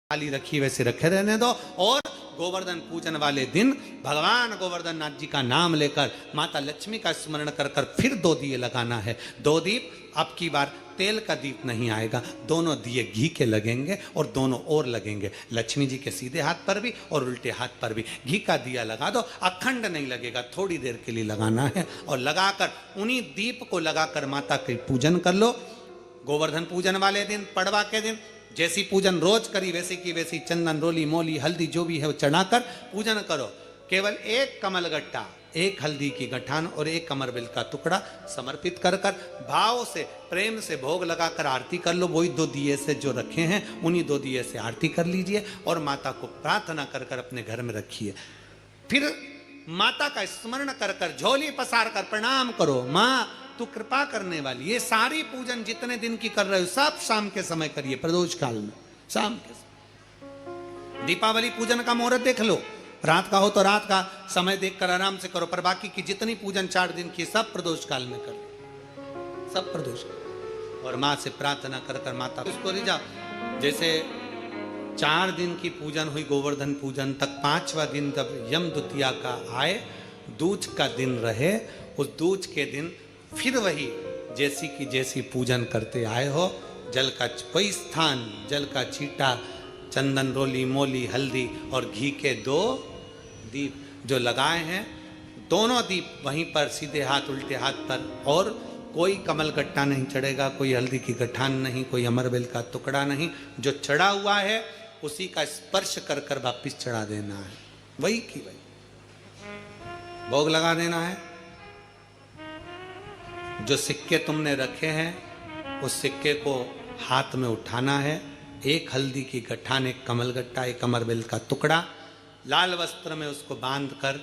थाली रखी वैसे रखे रहने दो। और गोवर्धन पूजन वाले दिन भगवान गोवर्धन नाथ जी का नाम लेकर माता लक्ष्मी का स्मरण कर कर फिर 2 दिए लगाना है। 2 दीप, अब की बार तेल का दीप नहीं आएगा, दोनों दिए घी के लगेंगे और दोनों ओर लगेंगे, लक्ष्मी जी के सीधे हाथ पर भी और उल्टे हाथ पर भी। घी का दिया लगा दो, अखंड नहीं लगेगा, थोड़ी देर के लिए लगाना है। और लगाकर उन्हीं दीप को लगाकर माता के पूजन कर लो। गोवर्धन पूजन वाले दिन, पड़वा के दिन जैसी पूजन रोज करी वैसी की वैसी चंदन, रोली, मोली, हल्दी जो भी है वो चढ़ाकर पूजन करो। केवल 1 कमलगट्टा, 1 हल्दी की गठान और 1 कमरबिल का टुकड़ा समर्पित कर कर भाव से, प्रेम से भोग लगाकर आरती कर लो। वही 2 दिए से जो रखे हैं उन्हीं 2 दिए से आरती कर लीजिए और माता को प्रार्थना कर कर अपने घर में रखिए। फिर माता का स्मरण कर कर झोली पसार कर प्रणाम करो, माँ तू कृपा करने वाली। ये सारी पूजन जितने दिन की कर रहे हो सब शाम के समय करिए, प्रदोष काल में शाम के समय। दीपावली पूजन का मुहूर्त देख लो, रात का हो तो रात का समय देखकर आराम से करो, पर बाकी की जितनी पूजन 4 दिन की सब प्रदोष काल में कर लो, सब प्रदोष काल। और माँ से प्रार्थना कर कर माता उसको ले जाओ। जैसे 4 दिन की पूजन हुई गोवर्धन पूजन तक, 5वां दिन जब यम द्वितीया का आए, दूज का दिन रहे, उस दूज के दिन फिर वही जैसी की जैसी पूजन करते आए हो, जल का कोई स्थान, जल का छींटा, चंदन, रोली, मोली, हल्दी और घी के 2 दीप जो लगाए हैं, दोनों दीप वहीं पर सीधे हाथ उल्टे हाथ पर। और कोई कमल गट्टा नहीं चढ़ेगा, कोई हल्दी की गठान नहीं, कोई अमरबेल का टुकड़ा नहीं, जो चढ़ा हुआ है उसी का स्पर्श कर कर वापिस चढ़ा देना है, वही की वही भोग लगा देना है। जो सिक्के तुमने रखे हैं उस सिक्के को हाथ में उठाना है, 1 हल्दी की गठान, 1 कमलगट्टा, 1 अमरबेल का टुकड़ा, लाल वस्त्र में उसको बांध कर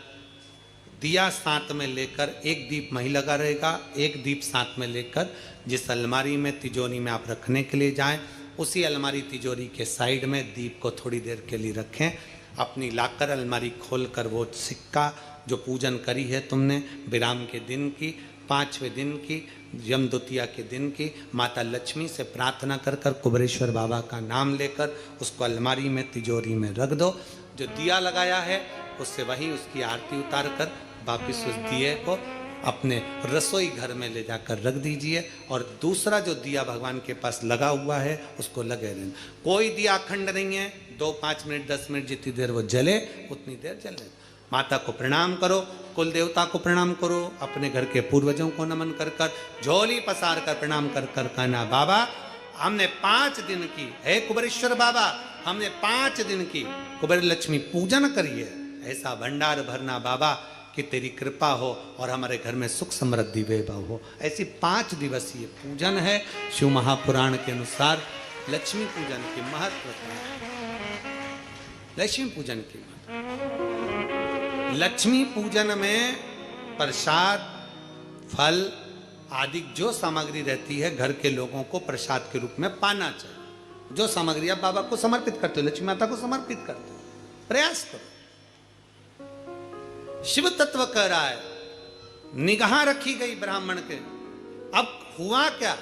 दिया साथ में लेकर, 1 दीप वहीं लगा रहेगा, 1 दीप साथ में लेकर जिस अलमारी में तिजोरी में आप रखने के लिए जाएं, उसी अलमारी तिजोरी के साइड में दीप को थोड़ी देर के लिए रखें। अपनी लाकर अलमारी खोलकर वो सिक्का जो पूजन करी है तुमने विराम के दिन की, 5वें दिन की, यम द्वितीया के दिन की, माता लक्ष्मी से प्रार्थना कर कर कुबेरेश्वर बाबा का नाम लेकर उसको अलमारी में तिजोरी में रख दो। जो दिया लगाया है उससे वही उसकी आरती उतार कर वापिस उस दिए को अपने रसोई घर में ले जाकर रख दीजिए। और दूसरा जो दिया भगवान के पास लगा हुआ है उसको लगे रहना। कोई दिया अखंड नहीं है, 2, 5 मिनट, 10 मिनट जितनी देर वो जले उतनी देर जले। माता को प्रणाम करो, कुल देवता को प्रणाम करो, अपने घर के पूर्वजों को नमन कर कर, झोली पसार कर प्रणाम कर कर कहना, बाबा हमने 5 दिन की, हे कुबेरेश्वर बाबा हमने 5 दिन की कुबेर लक्ष्मी पूजन करी है, ऐसा भंडार भरना बाबा कि तेरी कृपा हो और हमारे घर में सुख समृद्धि वैभव हो। ऐसी 5 दिवसीय पूजन है। शिव महापुराण के अनुसार लक्ष्मी पूजन की महत्व है। लक्ष्मी पूजन की लक्ष्मी पूजन में प्रसाद, फल आदि जो सामग्री रहती है घर के लोगों को प्रसाद के रूप में पाना चाहिए। जो सामग्री आप बाबा को समर्पित करते हो, लक्ष्मी माता को समर्पित करते हो, प्रयास करो। शिव तत्व कह रहा है, निगाह रखी गई ब्राह्मण के। अब हुआ क्या,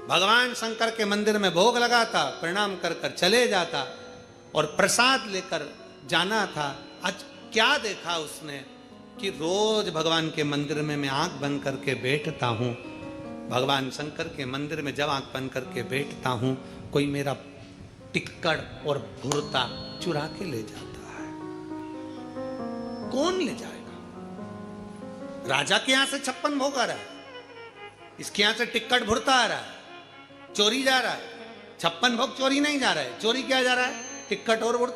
भगवान शंकर के मंदिर में भोग लगाता, प्रणाम कर कर चले जाता और प्रसाद लेकर जाना था। आज क्या देखा उसने कि रोज भगवान के मंदिर में मैं आंख बंद करके बैठता हूं, भगवान शंकर के मंदिर में जब आंख बंद करके बैठता हूं कोई मेरा टिक्कड़ और भुरता चुरा के ले जाता है। कौन ले जाएगा? राजा के यहां से 56 भोग आ रहा है, इसके यहां से टिक्कड़ भुरता आ रहा है, चोरी जा रहा है। 56 भोग चोरी नहीं जा रहा है, चोरी क्या जा रहा है? टिक्कट और भुरता।